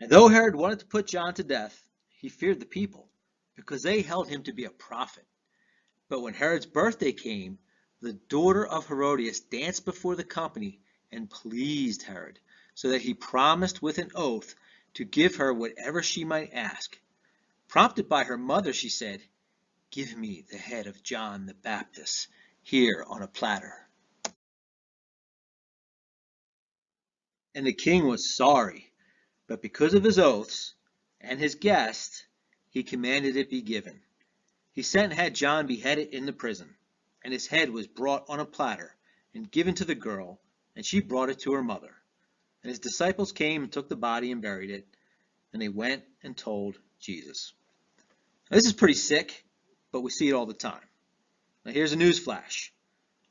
And though Herod wanted to put John to death, he feared the people, because they held him to be a prophet. But when Herod's birthday came, the daughter of Herodias danced before the company and pleased Herod, so that he promised with an oath to give her whatever she might ask. Prompted by her mother, she said, "Give me the head of John the Baptist here on a platter." And the king was sorry, but because of his oaths and his guest, he commanded it be given. He sent and had John beheaded in the prison, and his head was brought on a platter and given to the girl, and she brought it to her mother. And his disciples came and took the body and buried it, and they went and told Jesus. Now, this is pretty sick, but we see it all the time. Now here's a news flash.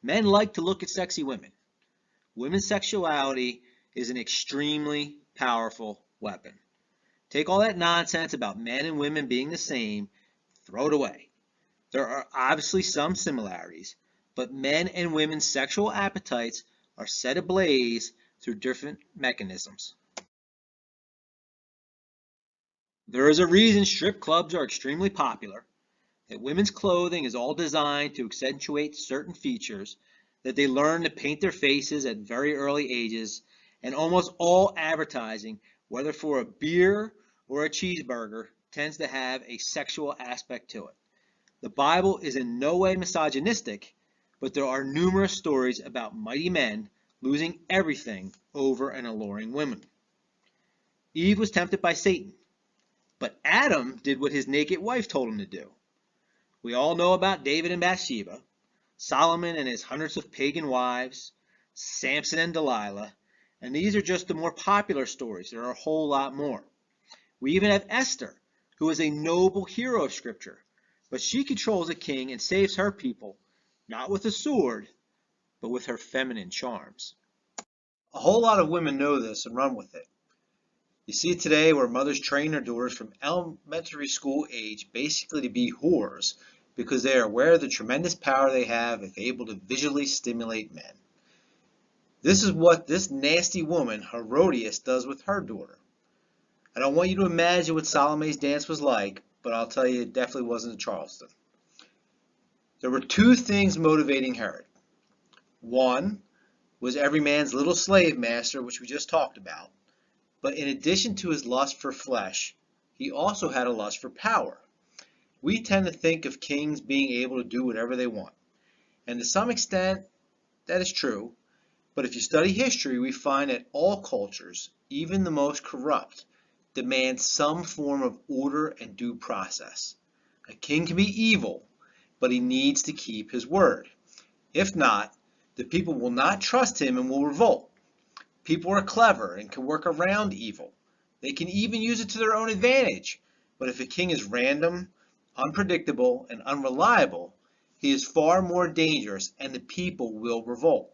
Men like to look at sexy women. Women's sexuality is an extremely powerful weapon. Take all that nonsense about men and women being the same, throw it away. There are obviously some similarities, but men and women's sexual appetites are set ablaze through different mechanisms. There is a reason strip clubs are extremely popular, that women's clothing is all designed to accentuate certain features, that they learn to paint their faces at very early ages, and almost all advertising, whether for a beer or a cheeseburger, tends to have a sexual aspect to it. The Bible is in no way misogynistic, but there are numerous stories about mighty men losing everything over an alluring woman. Eve was tempted by Satan, but Adam did what his naked wife told him to do. We all know about David and Bathsheba, Solomon and his hundreds of pagan wives, Samson and Delilah, and these are just the more popular stories. There are a whole lot more. We even have Esther, who is a noble hero of Scripture, but she controls a king and saves her people, not with a sword, but with her feminine charms. A whole lot of women know this and run with it. You see it today where mothers train their daughters from elementary school age basically to be whores because they are aware of the tremendous power they have if able to visually stimulate men. This is what this nasty woman, Herodias, does with her daughter. I don't want you to imagine what Salome's dance was like, but I'll tell you it definitely wasn't a Charleston. There were two things motivating Herod. One was every man's little slave master, which we just talked about. But in addition to his lust for flesh, he also had a lust for power. We tend to think of kings being able to do whatever they want. And to some extent, that is true. But if you study history, we find that all cultures, even the most corrupt, demand some form of order and due process. A king can be evil, but he needs to keep his word. If not, the people will not trust him and will revolt. People are clever and can work around evil. They can even use it to their own advantage. But if a king is random, unpredictable, and unreliable, he is far more dangerous and the people will revolt.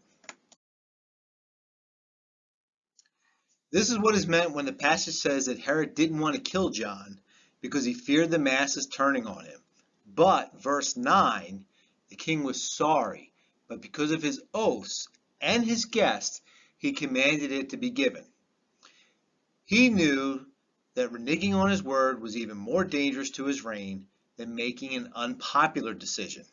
This is what is meant when the passage says that Herod didn't want to kill John because he feared the masses turning on him. But, verse 9, the king was sorry, but because of his oaths and his guest, he commanded it to be given. He knew that reneging on his word was even more dangerous to his reign than making an unpopular decision.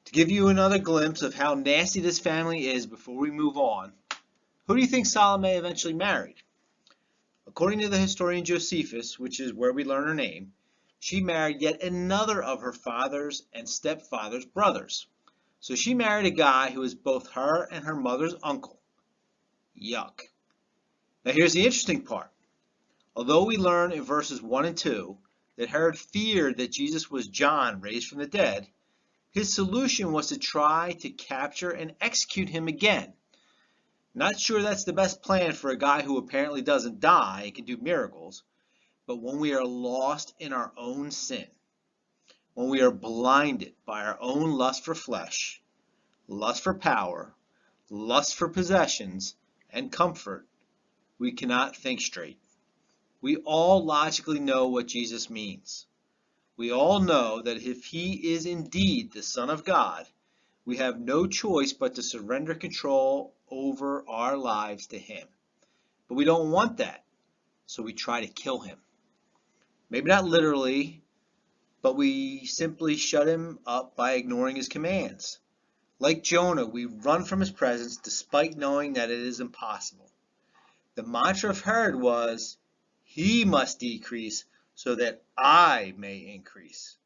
To give you another glimpse of how nasty this family is before we move on, who do you think Salome eventually married? According to the historian Josephus, which is where we learn her name, she married yet another of her father's and stepfather's brothers. So she married a guy who was both her and her mother's uncle. Yuck. Now here's the interesting part. Although we learn in verses 1 and 2 that Herod feared that Jesus was John raised from the dead, his solution was to try to capture and execute him again. Not sure that's the best plan for a guy who apparently doesn't die and can do miracles, but when we are lost in our own sin, when we are blinded by our own lust for flesh, lust for power, lust for possessions, and comfort, we cannot think straight. We all logically know what Jesus means. We all know that if he is indeed the Son of God, we have no choice but to surrender control over our lives to him. But we don't want that. so we try to kill him. Maybe not literally, but we simply shut him up by ignoring his commands. Like Jonah, we run from his presence despite knowing that it is impossible. The mantra of Herod was, "He must decrease so that I may increase."